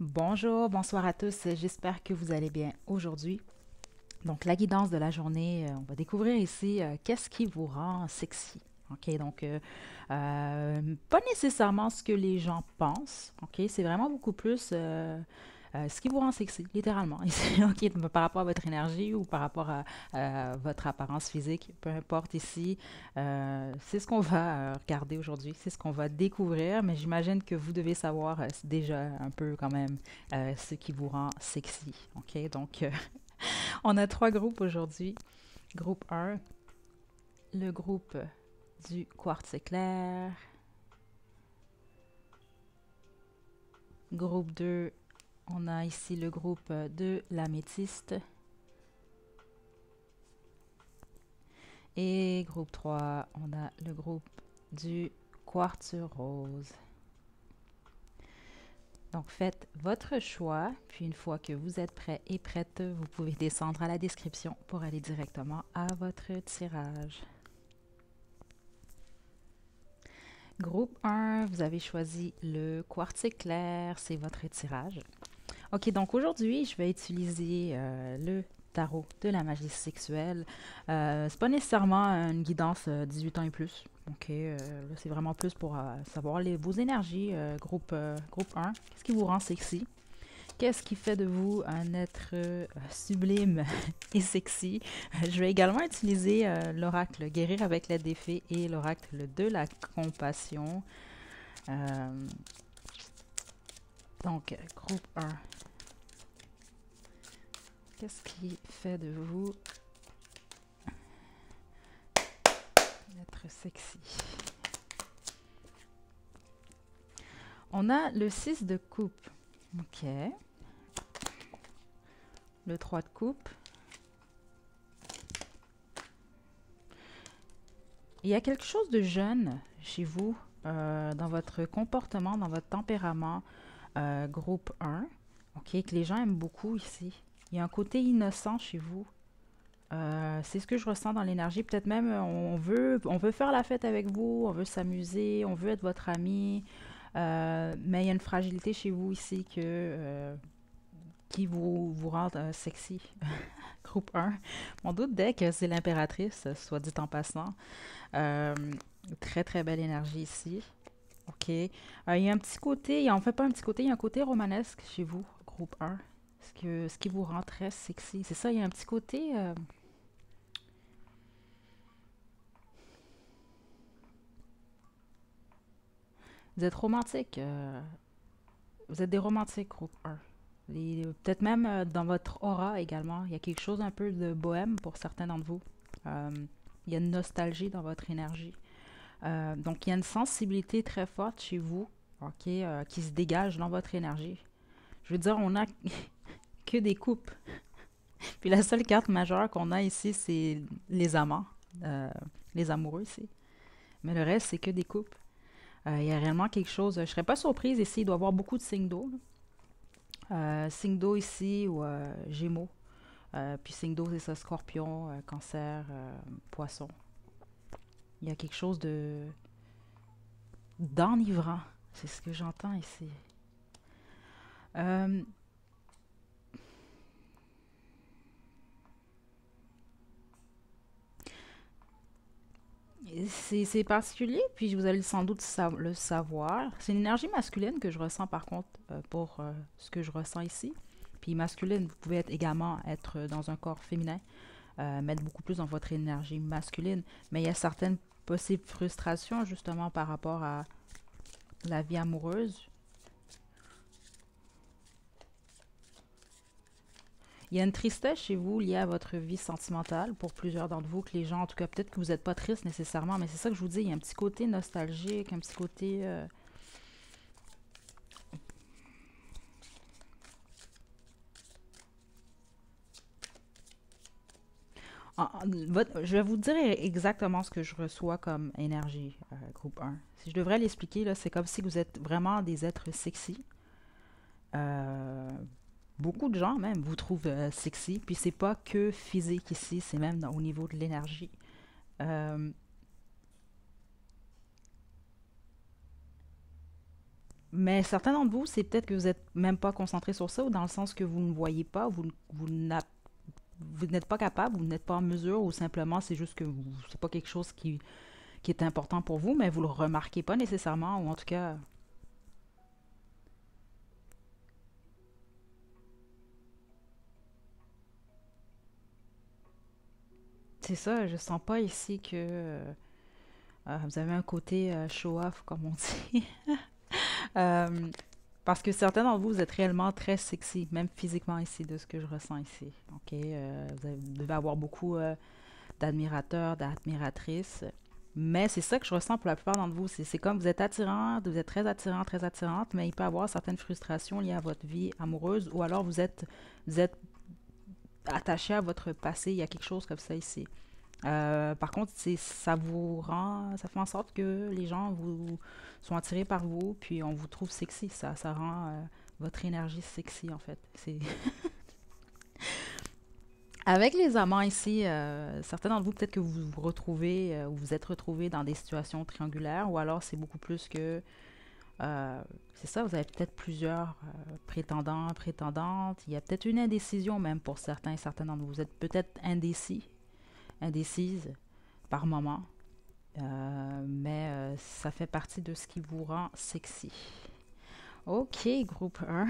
Bonjour, bonsoir à tous. J'espère que vous allez bien aujourd'hui. Donc, la guidance de la journée, on va découvrir ici qu'est-ce qui vous rend sexy. OK, donc, pas nécessairement ce que les gens pensent. OK, c'est vraiment beaucoup plus ce qui vous rend sexy, littéralement. Ici, OK, par rapport à votre énergie ou par rapport à votre apparence physique, peu importe ici, c'est ce qu'on va regarder aujourd'hui, c'est ce qu'on va découvrir, mais j'imagine que vous devez savoir déjà un peu quand même ce qui vous rend sexy. OK, donc, on a trois groupes aujourd'hui. Groupe un, le groupe du quartz éclair. Groupe 2, on a ici le groupe de l'améthyste. Et groupe 3, on a le groupe du quartz rose. Donc faites votre choix, puis une fois que vous êtes prêt et prête, vous pouvez descendre à la description pour aller directement à votre tirage. Groupe 1, vous avez choisi le quartz éclair, c'est votre tirage. Ok, donc aujourd'hui, je vais utiliser le tarot de la magie sexuelle. C'est pas nécessairement une guidance 18 ans et plus. Ok, là, c'est vraiment plus pour savoir vos énergies, groupe 1. Qu'est-ce qui vous rend sexy? Qu'est-ce qui fait de vous un être sublime et sexy? Je vais également utiliser l'oracle Guérir avec l'aide des fées et l'oracle de la compassion. Euh, donc, groupe 1. Qu'est-ce qui fait de vous être sexy? On a le 6 de coupe. Ok. Le 3 de coupe. Il y a quelque chose de jeune chez vous, dans votre comportement, dans votre tempérament, groupe 1. Ok, que les gens aiment beaucoup ici. Il y a un côté innocent chez vous. C'est ce que je ressens dans l'énergie. Peut-être même on veut faire la fête avec vous, on veut s'amuser, on veut être votre ami. Mais il y a une fragilité chez vous ici qui vous rend sexy. Groupe 1. Mon doute deck, c'est l'impératrice, soit dit en passant. Euh, Très très belle énergie ici. Ok. Il y a un petit côté, il y a en fait pas un petit côté, il y a un côté romanesque chez vous, groupe 1. Ce qui vous rend très sexy. C'est ça, il y a un petit côté. Vous êtes romantique. Vous êtes des romantiques, groupe 1. Peut-être même dans votre aura également. Il y a quelque chose un peu de bohème pour certains d'entre vous. Euh, il y a une nostalgie dans votre énergie. Donc, il y a une sensibilité très forte chez vous, ok, qui se dégage dans votre énergie. Je veux dire, on a que des coupes. Puis la seule carte majeure qu'on a ici, c'est les amants, euh, les amoureux ici. Mais le reste, c'est que des coupes. Il y a réellement quelque chose. Je serais pas surprise ici, il doit y avoir beaucoup de signes d'eau. Signe d'eau ici ou Gémeaux. Puis signe d'eau, c'est ça, Scorpion, Cancer, Poisson. Il y a quelque chose de d'enivrant. C'est ce que j'entends ici. Euh, c'est particulier, puis vous allez sans doute le savoir. C'est une énergie masculine que je ressens par contre pour ce que je ressens ici. Puis masculine, vous pouvez également être dans un corps féminin, mettre beaucoup plus dans votre énergie masculine. Mais il y a certaines possibles frustrations justement par rapport à la vie amoureuse. Il y a une tristesse chez vous liée à votre vie sentimentale pour plusieurs d'entre vous, que les gens, en tout cas, peut-être que vous n'êtes pas triste nécessairement, mais c'est ça que je vous dis, il y a un petit côté nostalgique, un petit côté... je vais vous dire exactement ce que je reçois comme énergie, groupe 1. Si je devrais l'expliquer, là, c'est comme si vous êtes vraiment des êtres sexy. Euh, Beaucoup de gens même vous trouvent sexy, puis c'est pas que physique ici, c'est même au niveau de l'énergie. Euh, Mais certains d'entre vous, c'est peut-être que vous n'êtes même pas concentré sur ça, ou dans le sens que vous ne voyez pas, vous n'êtes pas capable, vous n'êtes pas en mesure, ou simplement c'est juste que c'est pas quelque chose qui est important pour vous, mais vous le remarquez pas nécessairement, ou en tout cas, c'est ça, je sens pas ici que vous avez un côté show-off, comme on dit. Euh, Parce que certains d'entre vous, vous êtes réellement très sexy, même physiquement ici, de ce que je ressens ici. OK? Vous devez avoir beaucoup d'admirateurs, d'admiratrices. Mais c'est ça que je ressens pour la plupart d'entre vous. C'est comme vous êtes attirant, vous êtes très attirant, très attirante, mais il peut y avoir certaines frustrations liées à votre vie amoureuse, ou alors vous êtes attaché à votre passé. Il y a quelque chose comme ça ici. Par contre, ça vous rend, ça fait en sorte que les gens vous sont attirés par vous, puis on vous trouve sexy. Ça rend votre énergie sexy en fait. C'est avec les amants ici, certains d'entre vous peut-être que vous vous retrouvez ou vous êtes retrouvés dans des situations triangulaires, ou alors c'est beaucoup plus que c'est ça. Vous avez peut-être plusieurs prétendants, prétendantes. Il y a peut-être une indécision même pour certains. Certains d'entre vous, vous êtes peut-être indécis, indécises par moment. Mais ça fait partie de ce qui vous rend sexy. Ok, groupe un.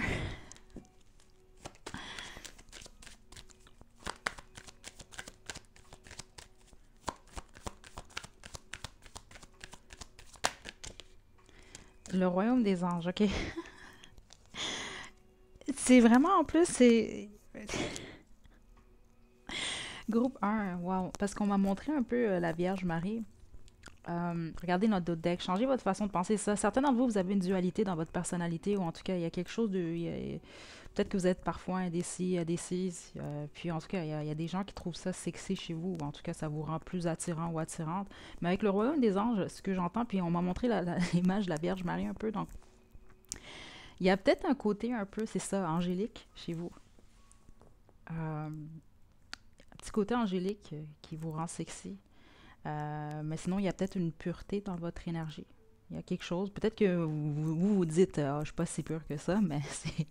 Le royaume des anges, ok. C'est vraiment en plus, c'est. Groupe un, wow. Parce qu'on m'a montré un peu la Vierge Marie. Regardez notre autre deck, changez votre façon de penser. Ça, certains d'entre vous, vous avez une dualité dans votre personnalité, ou en tout cas, il y a quelque chose de. Peut-être que vous êtes parfois indécis, indécise. Puis en tout cas, il y a des gens qui trouvent ça sexy chez vous, ou en tout cas, ça vous rend plus attirant ou attirante. Mais avec le royaume des anges, ce que j'entends, puis on m'a montré l'image de la Vierge Marie un peu, donc il y a peut-être un côté un peu, c'est ça, angélique chez vous. Un petit côté angélique qui vous rend sexy. Mais sinon, il y a peut-être une pureté dans votre énergie. Il y a quelque chose. Peut-être que vous dites, ah, je ne suis pas si pure que ça, mais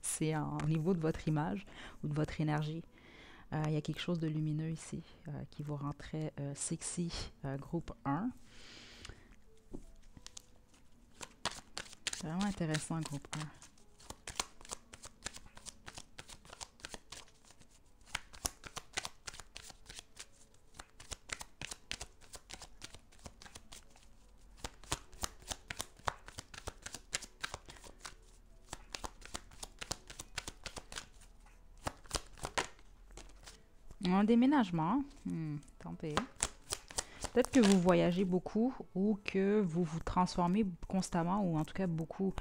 c'est au niveau de votre image ou de votre énergie. Il y a quelque chose de lumineux ici qui vous rend très sexy, groupe un. C'est vraiment intéressant, groupe un. Un déménagement, tentez. Peut-être que vous voyagez beaucoup, ou que vous vous transformez constamment, ou en tout cas beaucoup.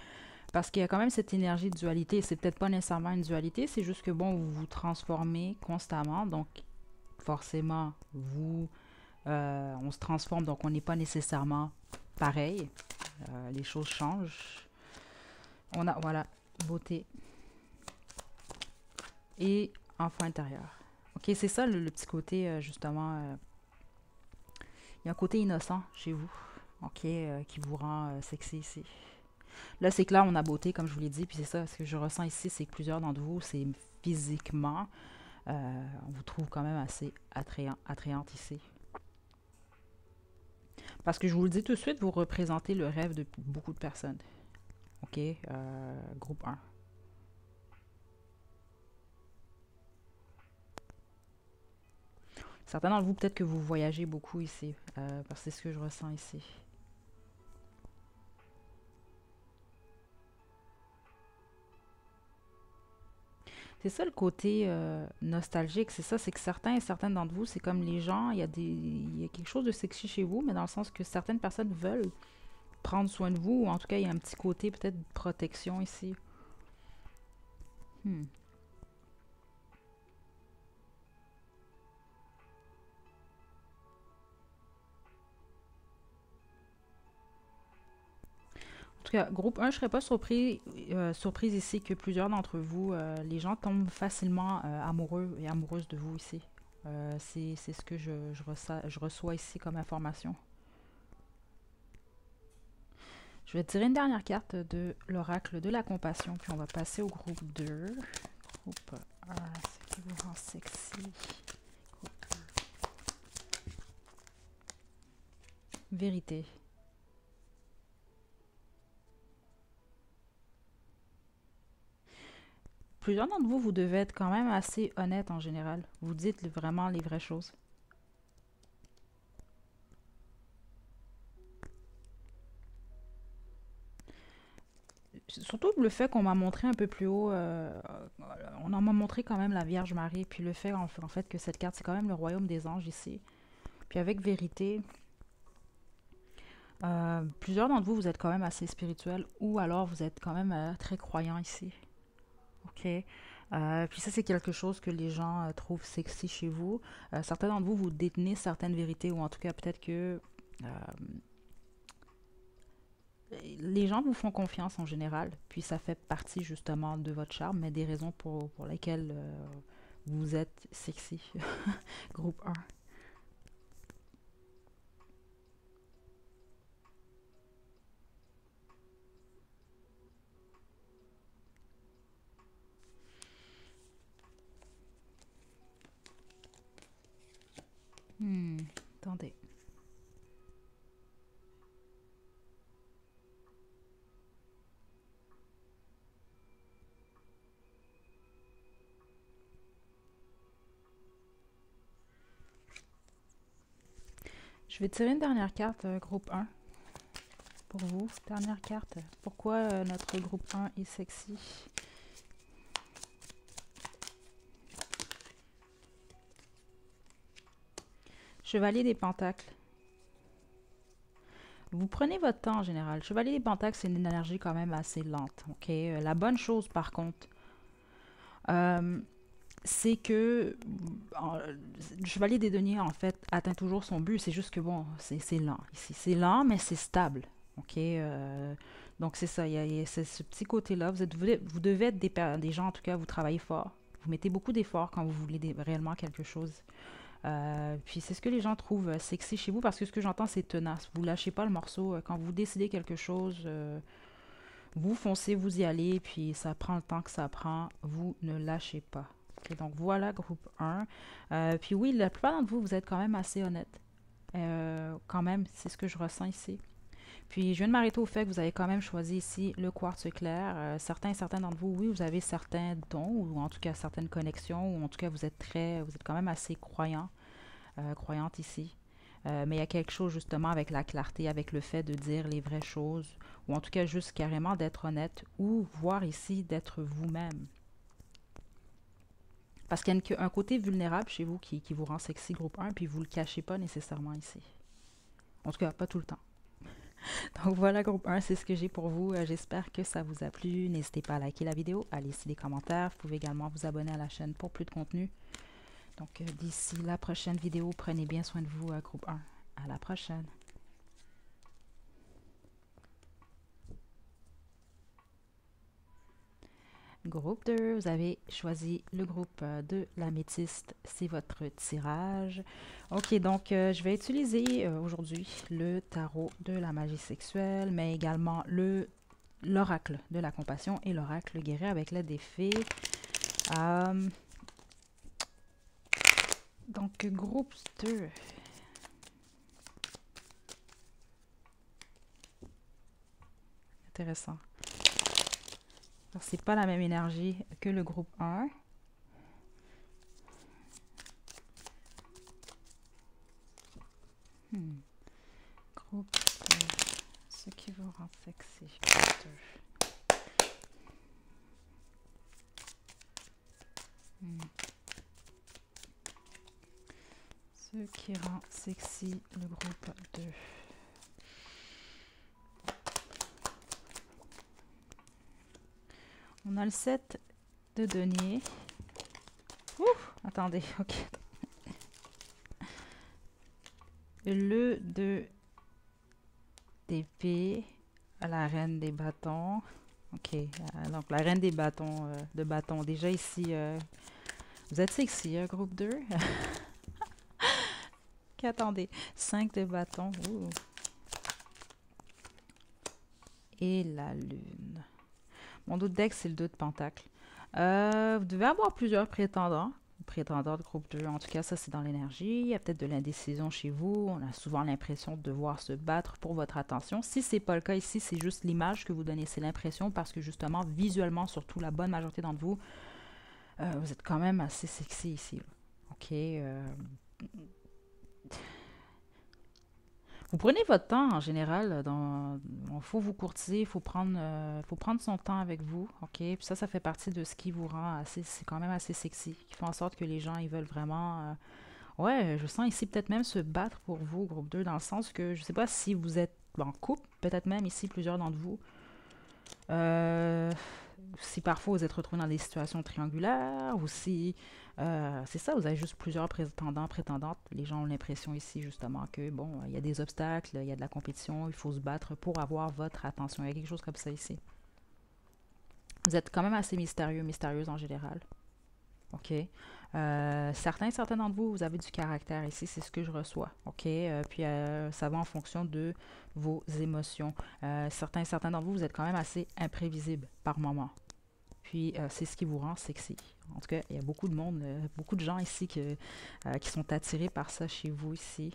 Parce qu'il y a quand même cette énergie de dualité. C'est peut-être pas nécessairement une dualité, c'est juste que bon, vous vous transformez constamment. Donc, forcément, on se transforme, donc on n'est pas nécessairement pareil. Les choses changent. On a, voilà, beauté et enfant intérieur. Ok, c'est ça le petit côté, justement. Il y a un côté innocent chez vous, ok, qui vous rend sexy ici. Là, c'est que là, on a beauté, comme je vous l'ai dit, puis c'est ça, ce que je ressens ici, c'est que plusieurs d'entre vous, c'est physiquement, on vous trouve quand même assez attrayante ici. Parce que je vous le dis tout de suite, vous représentez le rêve de beaucoup de personnes. OK? Groupe un. Certains d'entre vous, peut-être que vous voyagez beaucoup ici, parce que c'est ce que je ressens ici. C'est ça le côté nostalgique, c'est ça, c'est que certains et certaines d'entre vous, c'est comme les gens, il y a quelque chose de sexy chez vous, mais dans le sens que certaines personnes veulent prendre soin de vous, ou en tout cas, il y a un petit côté peut-être de protection ici. Hmm. En tout cas, groupe un, je ne serais pas surprise ici que plusieurs d'entre vous, les gens tombent facilement amoureux et amoureuses de vous ici. C'est ce que je reçois ici comme information. Je vais tirer une dernière carte de l'oracle de la compassion, puis on va passer au groupe 2. Groupe 1, ce qui vous rend sexy. Groupe 2. Vérité. Plusieurs d'entre vous, vous devez être quand même assez honnête en général. Vous dites vraiment les vraies choses. Surtout le fait qu'on m'a montré un peu plus haut, on en m'a montré quand même la Vierge Marie, puis le fait en fait que cette carte, c'est quand même le royaume des anges ici. Puis avec vérité, plusieurs d'entre vous, vous êtes quand même assez spirituel, ou alors vous êtes quand même très croyant ici. Ok. Puis ça, c'est quelque chose que les gens trouvent sexy chez vous. Certains d'entre vous, vous détenez certaines vérités, ou en tout cas peut-être que les gens vous font confiance en général, puis ça fait partie justement de votre charme, mais des raisons pour lesquelles vous êtes sexy. Groupe 1. Attendez. Je vais tirer une dernière carte, groupe 1, pour vous. Dernière carte. Pourquoi notre groupe 1 est sexy? Chevalier des Pentacles. Vous prenez votre temps en général. Chevalier des Pentacles, c'est une énergie quand même assez lente. Ok. La bonne chose, par contre, c'est que le Chevalier des Deniers, en fait, atteint toujours son but. C'est juste que, bon, c'est lent ici. C'est lent, mais c'est stable. Ok. Donc, c'est ça. Il y a ce petit côté-là. Vous devez être des gens, en tout cas, vous travaillez fort. Vous mettez beaucoup d'efforts quand vous voulez réellement quelque chose. Puis c'est ce que les gens trouvent sexy chez vous, parce que ce que j'entends, c'est tenace. Vous lâchez pas le morceau. Quand vous décidez quelque chose, vous foncez, vous y allez, puis ça prend le temps que ça prend. Vous ne lâchez pas. Okay, donc voilà, groupe 1. Puis oui, la plupart d'entre vous, vous êtes quand même assez honnête. Quand même, c'est ce que je ressens ici. Puis je viens de m'arrêter au fait que vous avez quand même choisi ici le quartz clair. Certains d'entre vous, oui, vous avez certains dons, ou en tout cas certaines connexions, ou en tout cas vous êtes quand même assez croyante ici. Mais il y a quelque chose justement avec la clarté, avec le fait de dire les vraies choses, ou en tout cas juste carrément d'être honnête, ou voir ici d'être vous-même. Parce qu'il y a un côté vulnérable chez vous qui vous rend sexy, groupe 1, puis vous ne le cachez pas nécessairement ici. En tout cas, pas tout le temps. Donc voilà, groupe 1, c'est ce que j'ai pour vous. J'espère que ça vous a plu. N'hésitez pas à liker la vidéo, à laisser des commentaires. Vous pouvez également vous abonner à la chaîne pour plus de contenu. Donc d'ici la prochaine vidéo, prenez bien soin de vous, groupe 1. À la prochaine. Groupe 2, vous avez choisi le groupe de l'améthyste, c'est votre tirage. Ok, donc je vais utiliser aujourd'hui le tarot de la magie sexuelle, mais également l'oracle de la compassion et l'oracle guéri avec l'aide des fées. Donc groupe 2. Intéressant. C'est pas la même énergie que le groupe 1. Groupe 2. Ce qui vous rend sexy. Groupe 2. Ce qui rend sexy le groupe 2. On a le 7 de denier. Ouh, attendez, ok. Le 2 d'épée, la reine des bâtons. Ok, donc la reine des bâtons, de bâtons. Déjà ici, vous êtes sexy, groupe 2. Attendez, 5 de bâtons. Ouh. et la lune. Mon autre deck, c'est le 2 de pentacle. Vous devez avoir plusieurs prétendants. Prétendants de groupe 2. En tout cas, ça, c'est dans l'énergie. Il y a peut-être de l'indécision chez vous. On a souvent l'impression de devoir se battre pour votre attention. Si c'est pas le cas ici, c'est juste l'image que vous donnez. C'est l'impression parce que, justement, visuellement, surtout la bonne majorité d'entre vous, vous êtes quand même assez sexy ici. Là. OK. Vous prenez votre temps en général. Il faut vous courtiser, il faut prendre son temps avec vous. OK? Puis ça fait partie de ce qui vous rend assez. C'est quand même assez sexy. Qui fait en sorte que les gens, ils veulent vraiment. Ouais, je sens ici peut-être même se battre pour vous, groupe 2, dans le sens que je sais pas si vous êtes en couple, peut-être même ici plusieurs d'entre vous. Euh, Si parfois vous êtes retrouvé dans des situations triangulaires, ou si c'est ça, vous avez juste plusieurs prétendants, prétendantes. Les gens ont l'impression ici justement que bon, il y a des obstacles, il y a de la compétition, il faut se battre pour avoir votre attention. Il y a quelque chose comme ça ici. Vous êtes quand même assez mystérieux, mystérieuse en général. OK. Certains d'entre vous, vous avez du caractère ici, c'est ce que je reçois. OK. Puis ça va en fonction de vos émotions. Certains d'entre vous, vous êtes quand même assez imprévisible par moment. Puis c'est ce qui vous rend sexy. En tout cas, il y a beaucoup de monde, beaucoup de gens ici qui sont attirés par ça chez vous ici.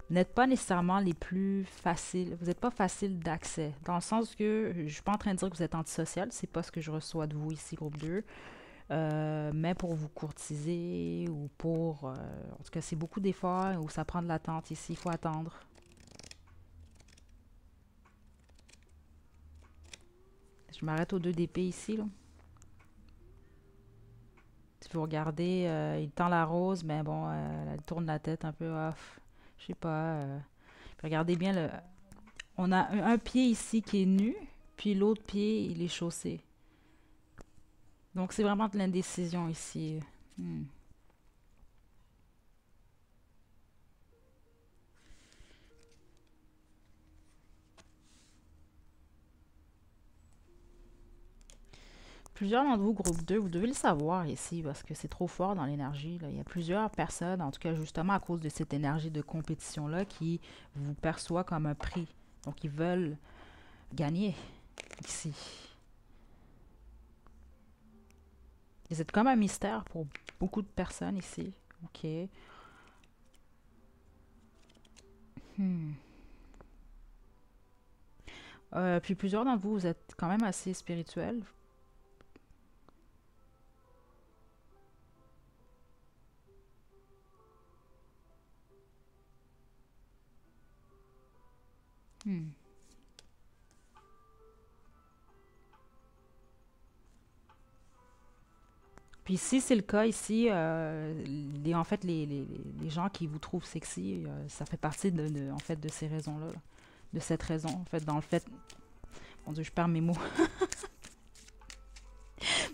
Vous n'êtes pas nécessairement les plus faciles, vous n'êtes pas facile d'accès, dans le sens que je ne suis pas en train de dire que vous êtes antisocial, c'est pas ce que je reçois de vous ici, groupe 2. Mais pour vous courtiser ou pour... en tout cas, c'est beaucoup d'efforts où ça prend de l'attente ici, il faut attendre. Je m'arrête au 2 d'épée ici, là. Si vous regardez, il tend la rose, mais bon, elle tourne la tête un peu off. Je sais pas. Regardez bien, on a un pied ici qui est nu, puis l'autre pied, il est chaussé. Donc, c'est vraiment de l'indécision ici. Hmm. Plusieurs d'entre vous, groupe 2, vous devez le savoir ici parce que c'est trop fort dans l'énergie. Il y a plusieurs personnes, en tout cas justement à cause de cette énergie de compétition-là, qui vous perçoit comme un prix. Donc, ils veulent gagner ici. Vous êtes comme un mystère pour beaucoup de personnes ici. OK. Hmm. Puis plusieurs d'entre vous, vous êtes quand même assez spirituel. Hmm. Puis si c'est le cas ici, en fait, les gens qui vous trouvent sexy, ça fait partie en fait, de ces raisons-là. Là. De cette raison, en fait, dans le fait... Mon Dieu, je perds mes mots.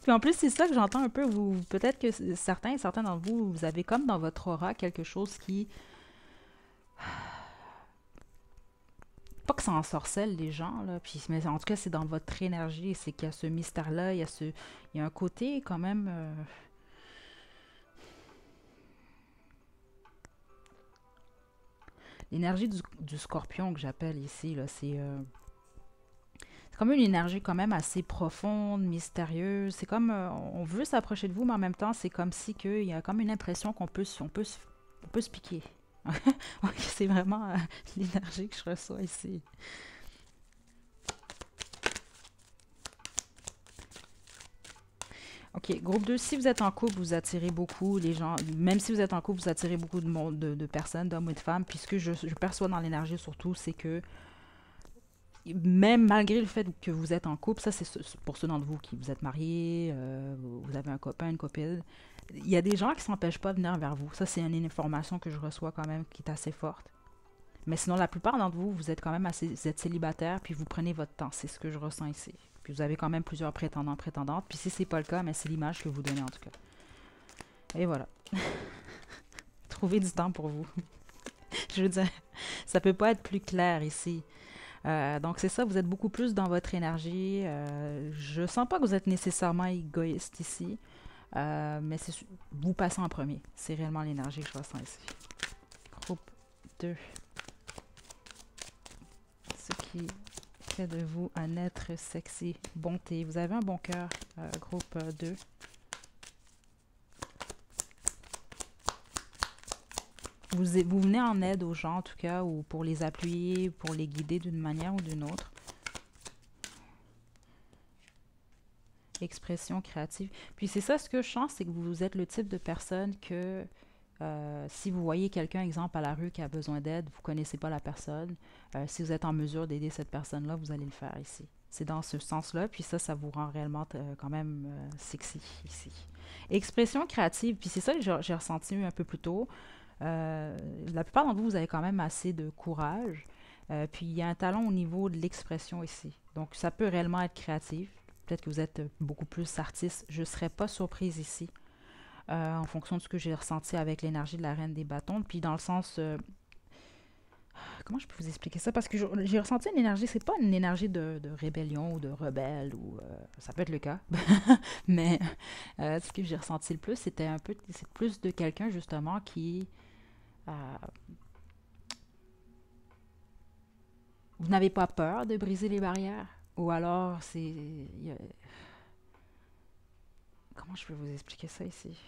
Puis en plus, c'est ça que j'entends un peu. Vous, peut-être que certains d'entre vous, vous avez comme dans votre aura quelque chose qui... Pas que ça ensorcelle les gens, là. Puis, mais en tout cas, c'est dans votre énergie. C'est qu'il y a ce mystère-là. Il y a un côté quand même... l'énergie du scorpion que j'appelle ici, là, c'est comme une énergie quand même assez profonde, mystérieuse. C'est comme on veut s'approcher de vous, mais en même temps, c'est comme si il y a comme une impression on peut se piquer. Ok, c'est vraiment l'énergie que je reçois ici. Ok, groupe 2, si vous êtes en couple, vous attirez beaucoup les gens. Même si vous êtes en couple, vous attirez beaucoup de monde, de personnes, d'hommes ou de femmes. Puis ce que je perçois dans l'énergie surtout, c'est que même malgré le fait que vous êtes en couple, ça c'est pour ceux d'entre vous qui vous êtes mariés, vous avez un copain, une copine, il y a des gens qui ne s'empêchent pas de venir vers vous. Ça c'est une information que je reçois quand même qui est assez forte. Mais sinon, la plupart d'entre vous, vous êtes quand même assez, vous êtes célibataire, puis vous prenez votre temps. C'est ce que je ressens ici. Puis vous avez quand même plusieurs prétendants, prétendantes. Puis si c'est pas le cas, mais c'est l'image que vous donnez en tout cas. Et voilà. Trouvez du temps pour vous. Je veux dire, ça peut pas être plus clair ici. Donc c'est ça, vous êtes beaucoup plus dans votre énergie. Je sens pas que vous êtes nécessairement égoïste ici, mais c'est vous passez en premier. C'est réellement l'énergie que je ressens ici. Groupe 2. Ce qui fait de vous un être sexy. Bonté. Vous avez un bon cœur, groupe 2. Vous venez en aide aux gens, en tout cas, ou pour les appuyer, pour les guider d'une manière ou d'une autre. Expression créative. Puis c'est ça, ce que je sens, c'est que vous êtes le type de personne que si vous voyez quelqu'un, exemple, à la rue qui a besoin d'aide, vous ne connaissez pas la personne, si vous êtes en mesure d'aider cette personne-là, vous allez le faire ici. C'est dans ce sens-là, puis ça vous rend réellement quand même sexy ici. Expression créative, puis c'est ça que j'ai ressenti un peu plus tôt. La plupart d'entre vous, vous avez quand même assez de courage, puis il y a un talent au niveau de l'expression ici. Donc ça peut réellement être créatif. Peut-être que vous êtes beaucoup plus artiste. Je ne serais pas surprise ici, en fonction de ce que j'ai ressenti avec l'énergie de la Reine des Bâtons. Puis dans le sens... comment je peux vous expliquer ça? Parce que j'ai ressenti une énergie, c'est pas une énergie de rébellion ou de rebelle, ou ça peut être le cas. Mais ce que j'ai ressenti le plus, c'est plus de quelqu'un justement qui... vous n'avez pas peur de briser les barrières? Ou alors, comment je peux vous expliquer ça ici?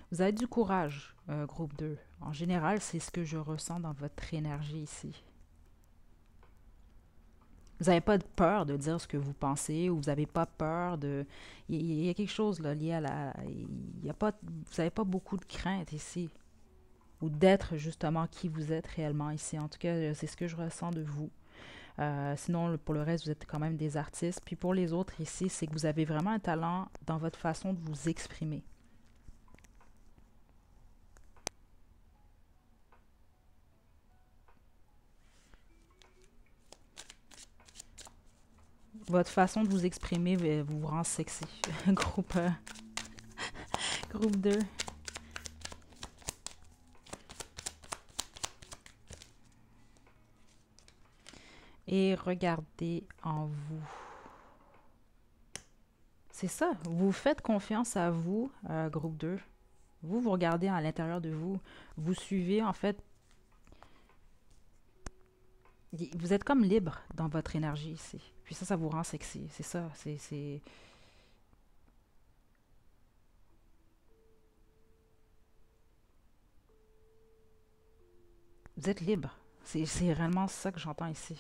Vous avez du courage, groupe 2. En général, c'est ce que je ressens dans votre énergie ici. Vous n'avez pas de peur de dire ce que vous pensez, ou vous n'avez pas peur de... Il y a quelque chose là, lié à la... Il y a pas... Vous n'avez pas beaucoup de crainte ici. Ou d'être justement qui vous êtes réellement ici. En tout cas, c'est ce que je ressens de vous. Sinon, pour le reste, vous êtes quand même des artistes. Puis pour les autres ici, c'est que vous avez vraiment un talent dans votre façon de vous exprimer. Votre façon de vous exprimer vous rend sexy. groupe 2. Et regardez en vous. C'est ça, vous faites confiance à vous, groupe 2. Vous regardez à l'intérieur de vous. Vous suivez, en fait, vous êtes comme libre dans votre énergie ici. Puis ça vous rend sexy. C'est ça, Vous êtes libre. C'est réellement ça que j'entends ici.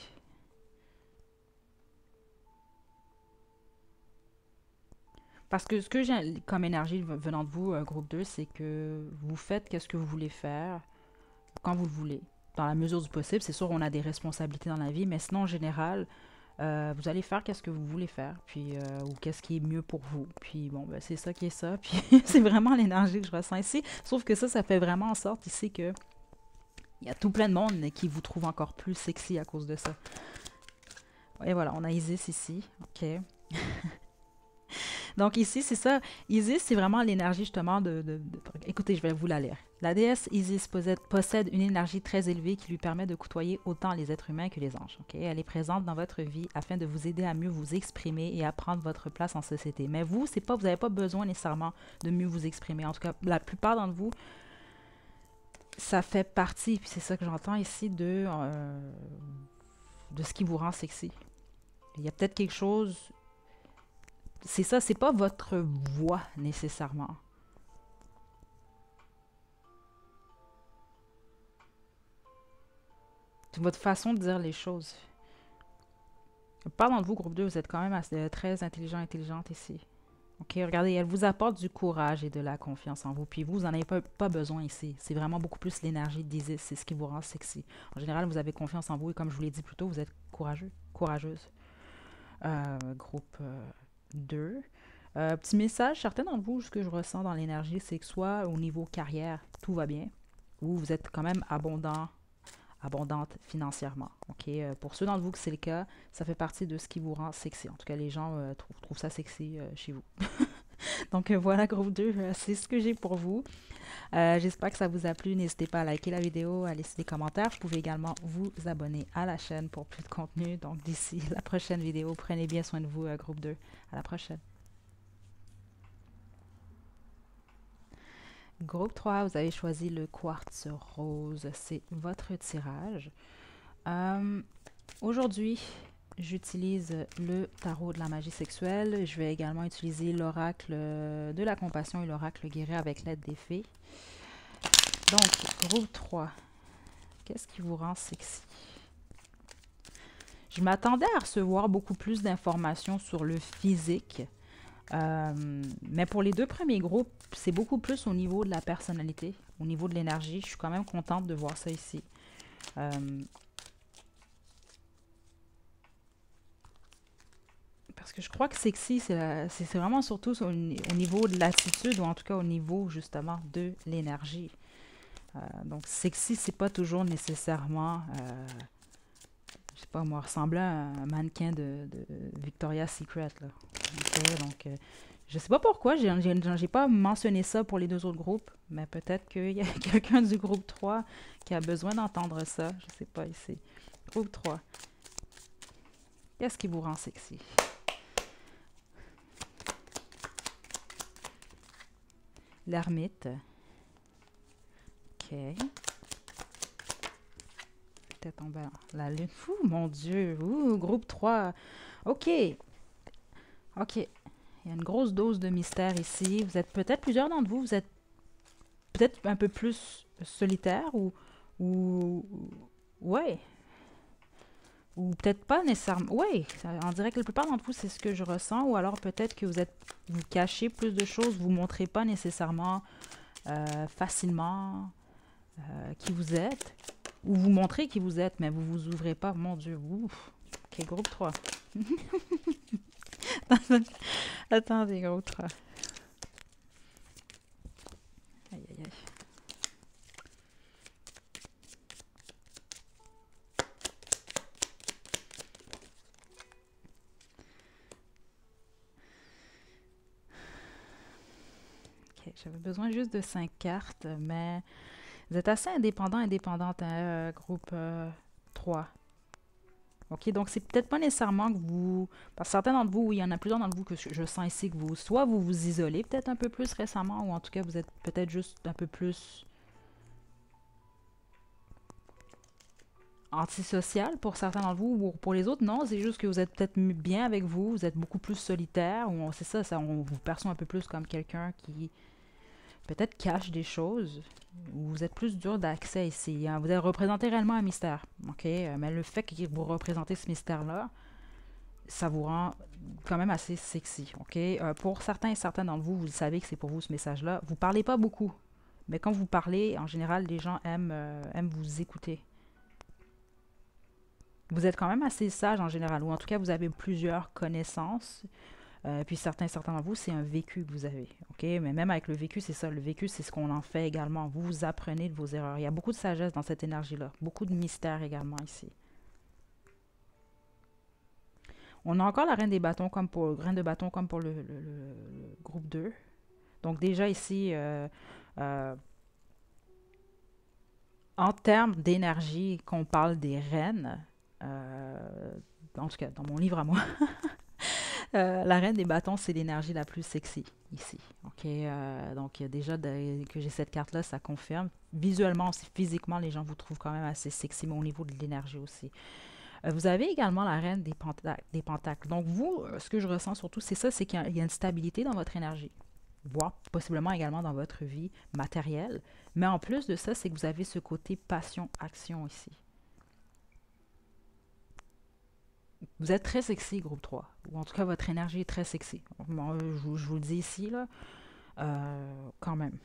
Parce que ce que j'ai comme énergie venant de vous, groupe 2, c'est que vous faites qu'est-ce que vous voulez faire quand vous le voulez. Dans la mesure du possible, c'est sûr on a des responsabilités dans la vie, mais sinon en général, vous allez faire qu'est-ce que vous voulez faire, puis ou qu'est-ce qui est mieux pour vous. Puis bon, ben, c'est ça qui est ça, puis c'est vraiment l'énergie que je ressens ici. Sauf que ça fait vraiment en sorte ici que il y a tout plein de monde qui vous trouve encore plus sexy à cause de ça. Et voilà, on a Isis ici, ok. Donc ici, c'est ça. Isis, c'est vraiment l'énergie justement Écoutez, je vais vous la lire. La déesse Isis possède une énergie très élevée qui lui permet de côtoyer autant les êtres humains que les anges. Okay? Elle est présente dans votre vie afin de vous aider à mieux vous exprimer et à prendre votre place en société. Mais vous n'avez pas besoin nécessairement de mieux vous exprimer. En tout cas, la plupart d'entre vous, ça fait partie, puis c'est ça que j'entends ici, de ce qui vous rend sexy. Il y a peut-être quelque chose... C'est ça, c'est pas votre voix nécessairement. C'est votre façon de dire les choses. Parlant de vous, groupe 2, vous êtes quand même très intelligente ici. Ok, regardez, elle vous apporte du courage et de la confiance en vous. Puis vous n'en avez pas besoin ici. C'est vraiment beaucoup plus l'énergie d'Isis. C'est ce qui vous rend sexy. En général, vous avez confiance en vous et comme je vous l'ai dit plus tôt, vous êtes courageuse. Groupe 2. Petit message, certains d'entre vous, ce que je ressens dans l'énergie, c'est que soit au niveau carrière, tout va bien, ou vous êtes quand même abondante financièrement. Ok, pour ceux d'entre vous que c'est le cas, ça fait partie de ce qui vous rend sexy. En tout cas, les gens trouvent ça sexy chez vous. Donc voilà, groupe 2, c'est ce que j'ai pour vous. J'espère que ça vous a plu. N'hésitez pas à liker la vidéo, à laisser des commentaires. Vous pouvez également vous abonner à la chaîne pour plus de contenu. Donc d'ici la prochaine vidéo, prenez bien soin de vous, groupe 2. À la prochaine. Groupe 3, vous avez choisi le quartz rose. C'est votre tirage. Euh, Aujourd'hui, j'utilise le tarot de la magie sexuelle. Je vais également utiliser l'oracle de la compassion et l'oracle guéri avec l'aide des fées. Donc, groupe 3, qu'est-ce qui vous rend sexy? Je m'attendais à recevoir beaucoup plus d'informations sur le physique. Mais pour les deux premiers groupes, c'est beaucoup plus au niveau de la personnalité, au niveau de l'énergie. Je suis quand même contente de voir ça ici. Euh, Parce que je crois que sexy, c'est vraiment surtout au niveau de l'attitude, ou en tout cas au niveau justement de l'énergie. Donc sexy, c'est pas toujours nécessairement, je sais pas moi, ressemblant à un mannequin de Victoria's Secret, là. Donc, je sais pas pourquoi, j'ai pas mentionné ça pour les deux autres groupes, mais peut-être qu'il y a quelqu'un du groupe 3 qui a besoin d'entendre ça, je sais pas ici. Groupe 3, qu'est-ce qui vous rend sexy? L'ermite. Ok. Peut-être tombé la lune. Ouh, mon Dieu. Ouh, groupe 3. Ok. Ok. Il y a une grosse dose de mystère ici. Vous êtes peut-être plusieurs d'entre vous. Vous êtes peut-être un peu plus solitaire ou ouais. Ou peut-être pas nécessairement. Ouais. On dirait que la plupart d'entre vous, c'est ce que je ressens. Ou alors peut-être que vous cachez plus de choses. Vous ne montrez pas nécessairement facilement qui vous êtes. Ou vous montrez qui vous êtes, mais vous vous ouvrez pas. Mon Dieu. Ouf. Ok, groupe 3. Attendez, groupe 3. Aïe, aïe, aïe. Ok, j'avais besoin juste de 5 cartes, mais vous êtes assez indépendante, hein, groupe 3. Ok, donc c'est peut-être pas nécessairement que vous. Parce que certains d'entre vous, oui, il y en a plusieurs d'entre vous que je sens ici que vous. Soit vous vous isolez peut-être un peu plus récemment, ou en tout cas vous êtes peut-être juste un peu plus antisocial pour certains d'entre vous, ou pour les autres, non, c'est juste que vous êtes peut-être bien avec vous, vous êtes beaucoup plus solitaire, ou c'est ça, on vous perçoit un peu plus comme quelqu'un qui peut-être cache des choses, ou vous êtes plus dur d'accès ici. Hein. Vous avez représenté réellement un mystère, ok? Mais le fait que vous représentez ce mystère-là, ça vous rend quand même assez sexy, ok? Pour certains et certaines d'entre vous, vous savez que c'est pour vous ce message-là. Vous parlez pas beaucoup, mais quand vous parlez, en général, les gens aiment vous écouter. Vous êtes quand même assez sage en général, ou en tout cas, vous avez plusieurs connaissances. Puis certains d'entre vous, c'est un vécu que vous avez. OK? Mais même avec le vécu, c'est ça. Le vécu, c'est ce qu'on en fait également. Vous vous apprenez de vos erreurs. Il y a beaucoup de sagesse dans cette énergie-là. Beaucoup de mystère également ici. On a encore la reine des bâtons comme pour le grain de bâton comme pour le groupe 2. Donc déjà ici, en termes d'énergie, qu'on parle des reines, en tout cas dans mon livre à moi, la reine des bâtons, c'est l'énergie la plus sexy ici. Ok, donc déjà que j'ai cette carte-là, ça confirme. Visuellement aussi, physiquement, les gens vous trouvent quand même assez sexy, mais au niveau de l'énergie aussi. Vous avez également la reine des pentacles. Donc vous, ce que je ressens surtout, c'est ça, c'est qu'il y a une stabilité dans votre énergie, voire possiblement également dans votre vie matérielle. Mais en plus de ça, c'est que vous avez ce côté passion-action ici. Vous êtes très sexy, groupe 3. Ou en tout cas, votre énergie est très sexy. Bon, je vous le dis ici, là. Quand même.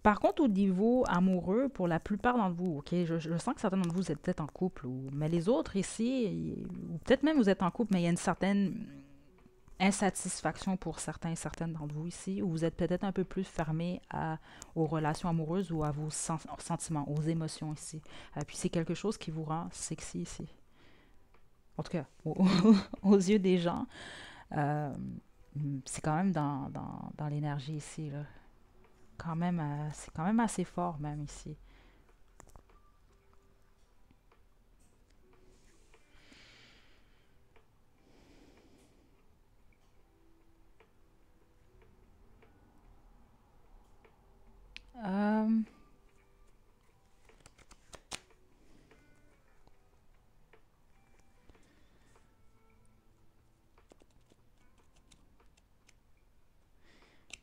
Par contre, au niveau amoureux, pour la plupart d'entre vous, ok, je sens que certains d'entre vous êtes peut-être en couple, mais les autres ici, ou peut-être même vous êtes en couple, mais il y a une certaine insatisfaction pour certains et certaines d'entre vous ici, ou vous êtes peut-être un peu plus fermé aux relations amoureuses ou à vos sentiments, aux émotions ici. Puis c'est quelque chose qui vous rend sexy ici. En tout cas, aux yeux des gens, euh, c'est quand même dans l'énergie ici, là. Quand même, c'est quand même assez fort, même ici.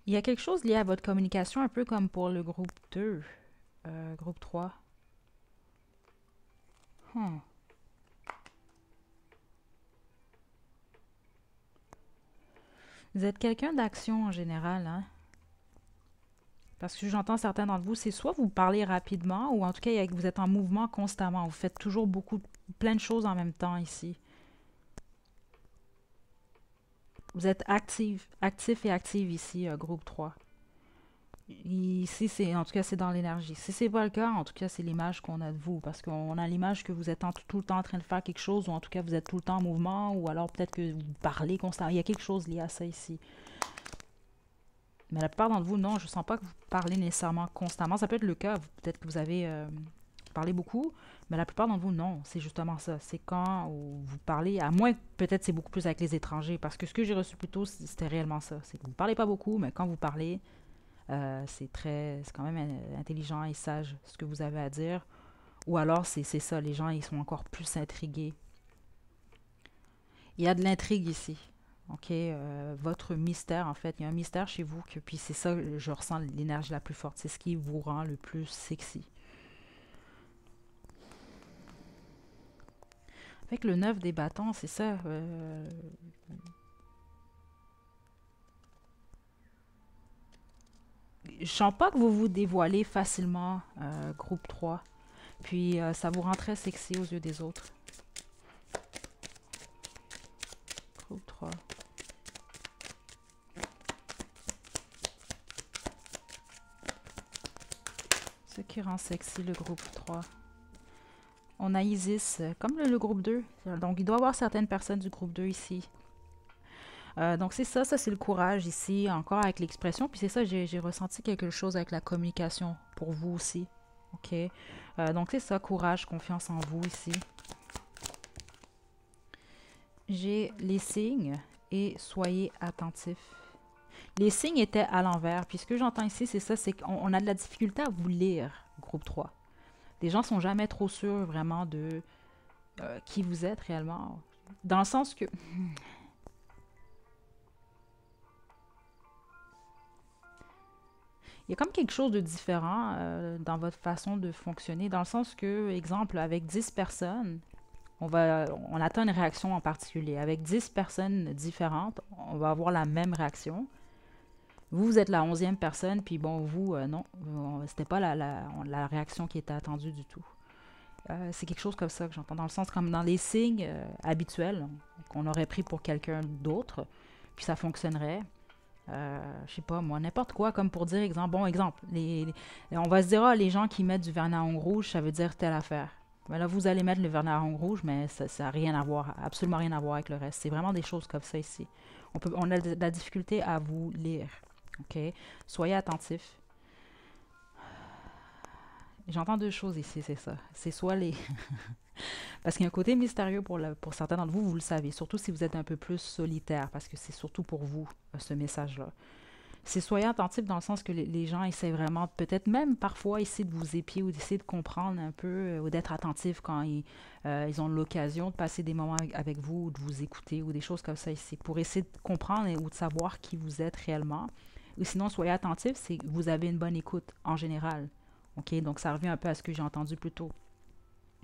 Il y a quelque chose lié à votre communication, un peu comme pour le groupe 2, groupe 3. Hmm. Vous êtes quelqu'un d'action en général, hein? Parce que j'entends certains d'entre vous, c'est soit vous parlez rapidement, ou en tout cas, vous êtes en mouvement constamment. Vous faites toujours plein de choses en même temps ici. Vous êtes actif et active ici, groupe 3. Ici, en tout cas, c'est dans l'énergie. Si c'est pas le cas, en tout cas, c'est l'image qu'on a de vous. Parce qu'on a l'image que vous êtes tout le temps en train de faire quelque chose, ou en tout cas, vous êtes tout le temps en mouvement, ou alors peut-être que vous parlez constamment. Il y a quelque chose lié à ça ici. Mais la plupart d'entre vous, non, je ne sens pas que vous parlez nécessairement constamment. Ça peut être le cas, peut-être que vous avez parlé beaucoup, mais la plupart d'entre vous, non, c'est justement ça. C'est quand vous parlez, à moins que peut-être c'est beaucoup plus avec les étrangers, parce que ce que j'ai reçu plus tôt, c'était réellement ça. C'est que vous ne parlez pas beaucoup, mais quand vous parlez, c'est quand même intelligent et sage ce que vous avez à dire. Ou alors, c'est ça, les gens, ils sont encore plus intrigués. Il y a de l'intrigue ici. OK? Votre mystère, en fait, il y a un mystère chez vous, puis c'est ça, je ressens l'énergie la plus forte. C'est ce qui vous rend le plus sexy. Avec le 9 des bâtons, c'est ça. Je sens pas que vous vous dévoilez facilement, groupe 3. Puis ça vous rend très sexy aux yeux des autres. Groupe 3. Ce qui rend sexy le groupe 3. On a Isis, comme le groupe 2. Donc, il doit y avoir certaines personnes du groupe 2 ici. Donc, c'est ça c'est le courage ici, encore avec l'expression. Puis c'est ça, j'ai ressenti quelque chose avec la communication pour vous aussi. OK? Donc, c'est ça, courage, confiance en vous ici. J'ai les signes et soyez attentifs. Les signes étaient à l'envers. Puis ce que j'entends ici, c'est ça, c'est qu'on a de la difficulté à vous lire, groupe 3. Les gens sont jamais trop sûrs vraiment de qui vous êtes réellement. Dans le sens que il y a comme quelque chose de différent dans votre façon de fonctionner. Dans le sens que, exemple, avec 10 personnes, on attend une réaction en particulier. Avec 10 personnes différentes, on va avoir la même réaction. Vous êtes la 11e personne, puis bon, vous, non, c'était pas la réaction qui était attendue du tout. C'est quelque chose comme ça que j'entends, dans le sens comme dans les signes habituels qu'on aurait pris pour quelqu'un d'autre, puis ça fonctionnerait. Je sais pas moi, n'importe quoi, comme pour dire, exemple, bon exemple, on va se dire, ah, les gens qui mettent du vernis à ongles rouge, ça veut dire telle affaire. Mais là, vous allez mettre le vernis à ongles rouge, mais ça n'a rien à voir, absolument rien à voir avec le reste. C'est vraiment des choses comme ça ici. On a de la difficulté à vous lire. OK? Soyez attentifs. J'entends deux choses ici, c'est ça. C'est soit les... Parce qu'il y a un côté mystérieux pour certains d'entre vous, vous le savez, surtout si vous êtes un peu plus solitaire, parce que c'est surtout pour vous, ce message-là. C'est soyez attentif dans le sens que les gens essaient vraiment, peut-être même parfois, essayer de vous épier ou d'essayer de comprendre un peu, ou d'être attentifs quand ils ont l'occasion de passer des moments avec vous, ou de vous écouter, ou des choses comme ça ici, pour essayer de comprendre ou de savoir qui vous êtes réellement. Ou sinon, soyez attentifs, c'est que vous avez une bonne écoute en général. OK? Donc, ça revient un peu à ce que j'ai entendu plus tôt.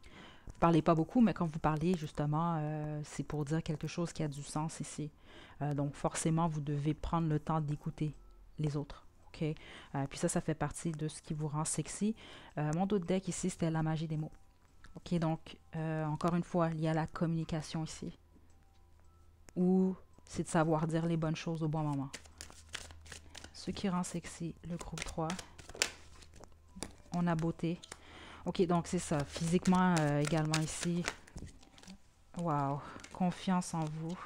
Vous parlez pas beaucoup, mais quand vous parlez, justement, c'est pour dire quelque chose qui a du sens ici. Donc, forcément, vous devez prendre le temps d'écouter les autres. OK? Puis ça fait partie de ce qui vous rend sexy. Mon autre deck ici, c'était la magie des mots. OK? Donc, encore une fois, il y a la communication ici. Ou c'est de savoir dire les bonnes choses au bon moment. Ce qui rend sexy, le groupe 3. On a beauté. OK, donc c'est ça. Physiquement également ici. Wow. Confiance en vous.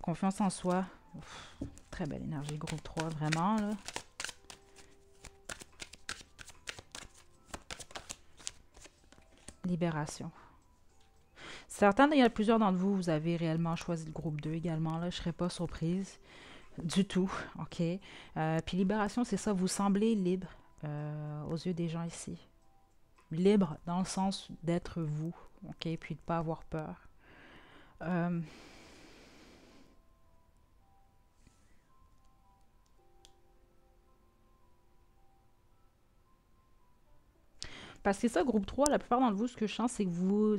Confiance en soi. Ouf, très belle énergie, groupe 3, vraiment, là. Libération. Certains, il y a plusieurs d'entre vous, vous avez réellement choisi le groupe 2 également, là. Je ne serais pas surprise du tout, OK? Puis libération, c'est ça, vous semblez libre aux yeux des gens ici. Libre dans le sens d'être vous, OK? Puis de ne pas avoir peur. Parce que c'est ça, groupe 3, la plupart d'entre vous, ce que je sens, c'est que vous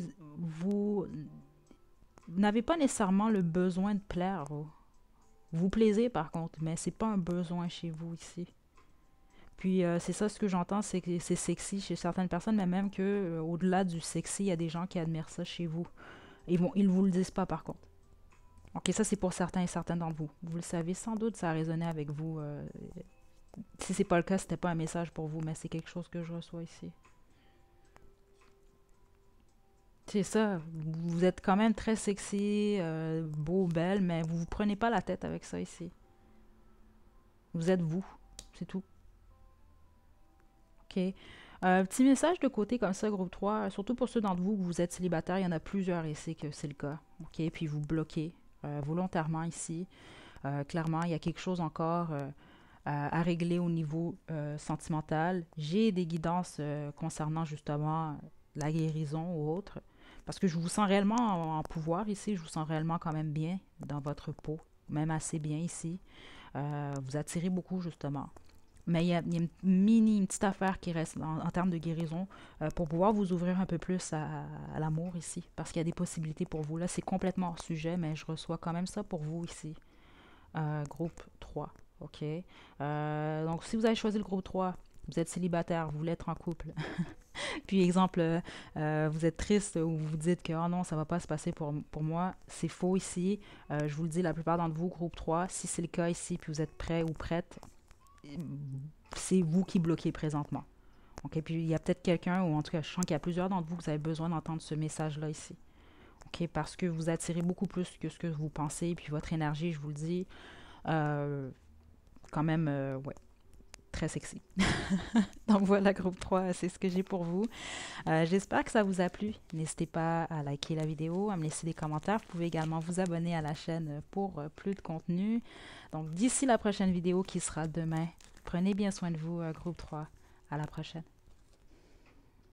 n'avez pas nécessairement le besoin de plaire. Vous plaisez par contre, mais c'est pas un besoin chez vous ici. Puis c'est ça ce que j'entends, c'est que c'est sexy chez certaines personnes, mais même que au-delà du sexy, il y a des gens qui admirent ça chez vous. Ils vous le disent pas par contre. Ok, ça c'est pour certains et certaines d'entre vous. Vous le savez, sans doute ça a résonné avec vous. Si c'est pas le cas, c'était pas un message pour vous, mais c'est quelque chose que je reçois ici. C'est ça, vous êtes quand même très sexy, beau, belle, mais vous vous prenez pas la tête avec ça ici. Vous êtes vous, c'est tout. OK. Petit message de côté comme ça, groupe 3, surtout pour ceux d'entre vous que vous êtes célibataire, il y en a plusieurs ici que c'est le cas. OK, puis vous bloquez volontairement ici. Clairement, il y a quelque chose encore à régler au niveau sentimental. J'ai des guidances concernant justement la guérison ou autre. Parce que je vous sens réellement en pouvoir ici, je vous sens réellement quand même bien dans votre peau, même assez bien ici. Vous attirez beaucoup justement. Mais il y a une petite affaire qui reste en termes de guérison pour pouvoir vous ouvrir un peu plus à l'amour ici. Parce qu'il y a des possibilités pour vous. Là, c'est complètement hors sujet, mais je reçois quand même ça pour vous ici. Groupe 3. OK. Donc, si vous avez choisi le groupe 3, vous êtes célibataire, vous voulez être en couple. Puis, exemple, vous êtes triste ou vous dites que oh non, ça va pas se passer pour moi. C'est faux ici. Je vous le dis, la plupart d'entre vous, groupe 3, si c'est le cas ici, puis vous êtes prêt ou prête, c'est vous qui bloquez présentement. OK? Puis il y a peut-être quelqu'un, ou en tout cas, je sens qu'il y a plusieurs d'entre vous que vous avez besoin d'entendre ce message-là ici. OK? Parce que vous attirez beaucoup plus que ce que vous pensez, puis votre énergie, je vous le dis, euh, quand même, ouais, très sexy. Donc voilà, groupe 3, c'est ce que j'ai pour vous. J'espère que ça vous a plu. N'hésitez pas à liker la vidéo, à me laisser des commentaires. Vous pouvez également vous abonner à la chaîne pour plus de contenu. Donc d'ici la prochaine vidéo qui sera demain, prenez bien soin de vous, groupe 3. À la prochaine.